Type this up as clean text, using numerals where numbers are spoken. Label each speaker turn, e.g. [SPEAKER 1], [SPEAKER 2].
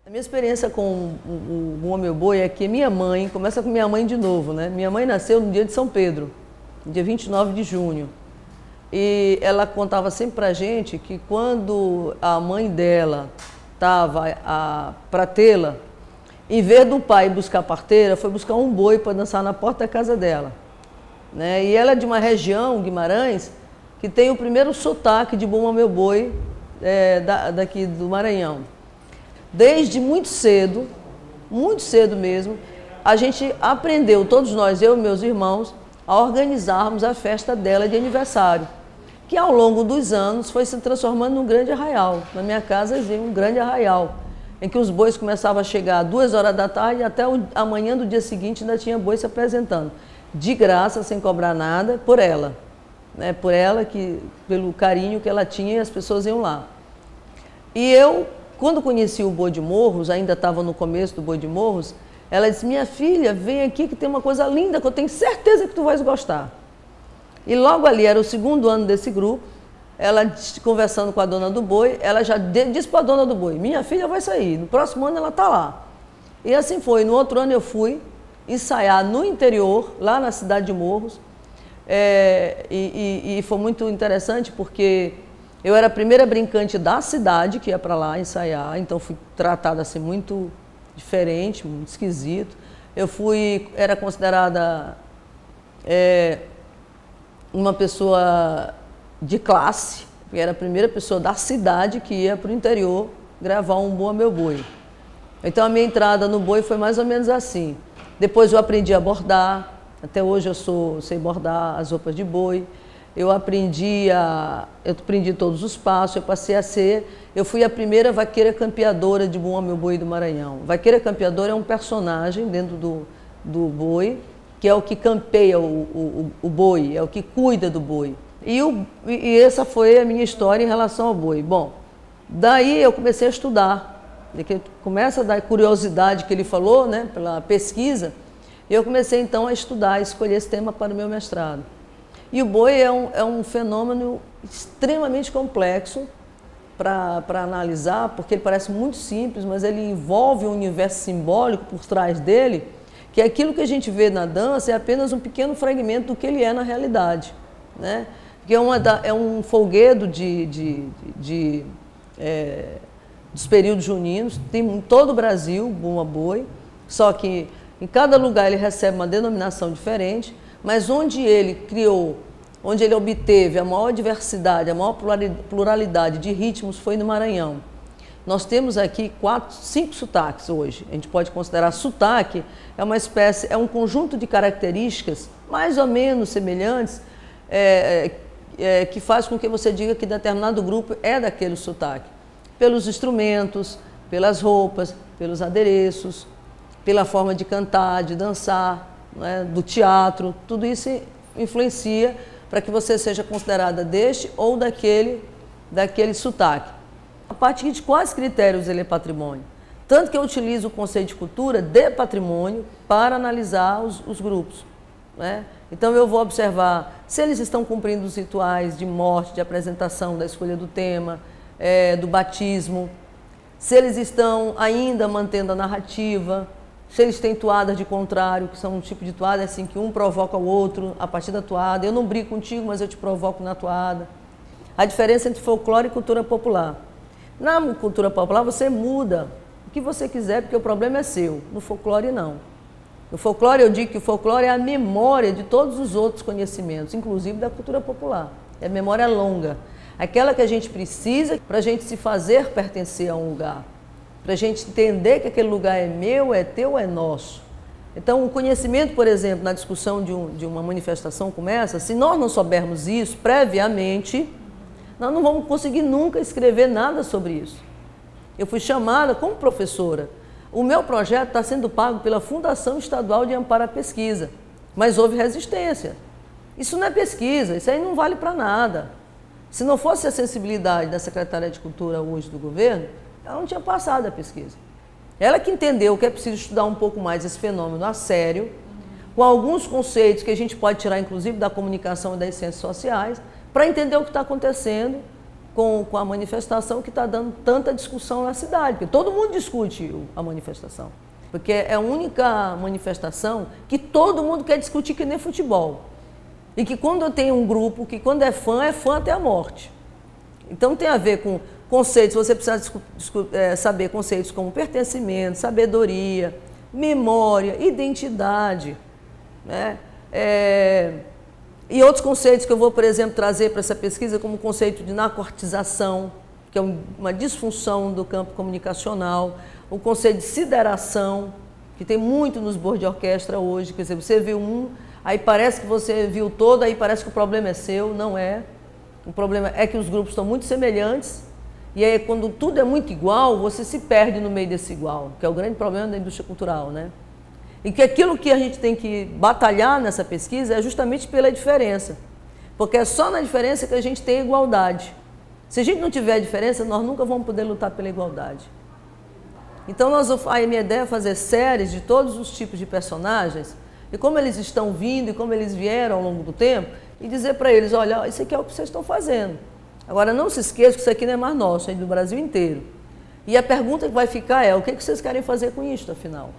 [SPEAKER 1] A minha experiência com o Bumba Meu Boi é que minha mãe, começa com minha mãe de novo, né? Minha mãe nasceu no dia de São Pedro, dia 29 de junho. E ela contava sempre pra gente que quando a mãe dela estava para tê-la, em vez do pai buscar parteira, foi buscar um boi para dançar na porta da casa dela. Né? E ela é de uma região, Guimarães, que tem o primeiro sotaque de Bumba Meu Boi daqui do Maranhão. Desde muito cedo mesmo, a gente aprendeu, todos nós, eu e meus irmãos, a organizarmos a festa dela de aniversário, que ao longo dos anos foi se transformando num grande arraial. Na minha casa existia um grande arraial, em que os bois começavam a chegar às 2 horas da tarde e até amanhã do dia seguinte ainda tinha boi se apresentando, de graça, sem cobrar nada, por ela. Né? Por ela, pelo carinho que ela tinha, e as pessoas iam lá. E eu, quando conheci o Boi de Morros, ainda estava no começo do Boi de Morros, ela disse: minha filha, vem aqui que tem uma coisa linda que eu tenho certeza que tu vais gostar. E logo ali, era o 2º ano desse grupo, ela conversando com a dona do boi, ela já disse para a dona do boi: minha filha vai sair, no próximo ano ela está lá. E assim foi. No outro ano eu fui ensaiar no interior, lá na cidade de Morros, e foi muito interessante porque eu era a primeira brincante da cidade que ia para lá ensaiar, então fui tratada assim muito diferente, muito esquisito. Era considerada uma pessoa de classe, porque era a primeira pessoa da cidade que ia para o interior gravar um Bumba Meu Boi. Então a minha entrada no boi foi mais ou menos assim. Depois eu aprendi a bordar, até hoje eu sei bordar as roupas de boi. Eu aprendi todos os passos, eu fui a primeira vaqueira campeadora de Bumba Meu Boi do Maranhão. Vaqueira campeadora é um personagem dentro do boi, que é o que campeia o boi, é o que cuida do boi. E essa foi a minha história em relação ao boi. Bom, daí eu comecei a estudar. Começa da curiosidade que ele falou, né, pela pesquisa, eu comecei então a estudar, a escolher esse tema para o meu mestrado. E o boi é um fenômeno extremamente complexo para analisar, porque ele parece muito simples, mas ele envolve um universo simbólico por trás dele, que aquilo que a gente vê na dança é apenas um pequeno fragmento do que ele é na realidade. Né? Porque é um folguedo dos períodos juninos, tem em todo o Brasil, Bumba Boi, só que em cada lugar ele recebe uma denominação diferente, mas onde ele obteve a maior diversidade, a maior pluralidade de ritmos foi no Maranhão. Nós temos aqui 5 sotaques hoje. A gente pode considerar sotaque, é um conjunto de características mais ou menos semelhantes, que faz com que você diga que determinado grupo é daquele sotaque. Pelos instrumentos, pelas roupas, pelos adereços, pela forma de cantar, de dançar, né, do teatro, tudo isso influencia para que você seja considerada deste ou daquele sotaque. A partir de quais critérios ele é patrimônio? Tanto que eu utilizo o conceito de cultura de patrimônio para analisar os grupos. Né? Então eu vou observar se eles estão cumprindo os rituais de morte, de apresentação, da escolha do tema, do batismo, se eles estão ainda mantendo a narrativa, se eles têm toadas de contrário, que são um tipo de toada assim, que um provoca o outro a partir da toada. Eu não brigo contigo, mas eu te provoco na toada. A diferença entre folclore e cultura popular. Na cultura popular você muda o que você quiser, porque o problema é seu. No folclore, não. No folclore, eu digo que o folclore é a memória de todos os outros conhecimentos, inclusive da cultura popular. É a memória longa. Aquela que a gente precisa para a gente se fazer pertencer a um lugar. Para a gente entender que aquele lugar é meu, é teu, é nosso. Então, o conhecimento, por exemplo, na discussão de uma manifestação como essa, se nós não soubermos isso previamente, nós não vamos conseguir nunca escrever nada sobre isso. Eu fui chamada como professora. O meu projeto está sendo pago pela Fundação Estadual de Amparo à Pesquisa, mas houve resistência. Isso não é pesquisa, isso aí não vale para nada. Se não fosse a sensibilidade da Secretaria de Cultura hoje do governo, ela não tinha passado a pesquisa. Ela que entendeu que é preciso estudar um pouco mais esse fenômeno a sério, com alguns conceitos que a gente pode tirar, inclusive, da comunicação e das ciências sociais, para entender o que está acontecendo com a manifestação que está dando tanta discussão na cidade, porque todo mundo discute a manifestação. Porque é a única manifestação que todo mundo quer discutir, que nem futebol. E que quando eu tenho um grupo, que quando é fã até a morte. Então tem a ver com conceitos, você precisa saber conceitos como pertencimento, sabedoria, memória, identidade, né? E outros conceitos que eu vou, por exemplo, trazer para essa pesquisa, como o conceito de nacortização, que é uma disfunção do campo comunicacional, o conceito de sideração, que tem muito nos boards de orquestra hoje, quer dizer, você viu um, aí parece que você viu todo, aí parece que o problema é seu, não é. O problema é que os grupos estão muito semelhantes, e aí quando tudo é muito igual, você se perde no meio desse igual, que é o grande problema da indústria cultural, né? E que aquilo que a gente tem que batalhar nessa pesquisa é justamente pela diferença, porque é só na diferença que a gente tem igualdade. Se a gente não tiver diferença, nós nunca vamos poder lutar pela igualdade. Então a minha ideia é fazer séries de todos os tipos de personagens, e como eles estão vindo, e como eles vieram ao longo do tempo, e dizer para eles, olha, isso aqui é o que vocês estão fazendo. Agora não se esqueça que isso aqui não é mais nosso, é do Brasil inteiro. E a pergunta que vai ficar é, o que vocês querem fazer com isso, afinal?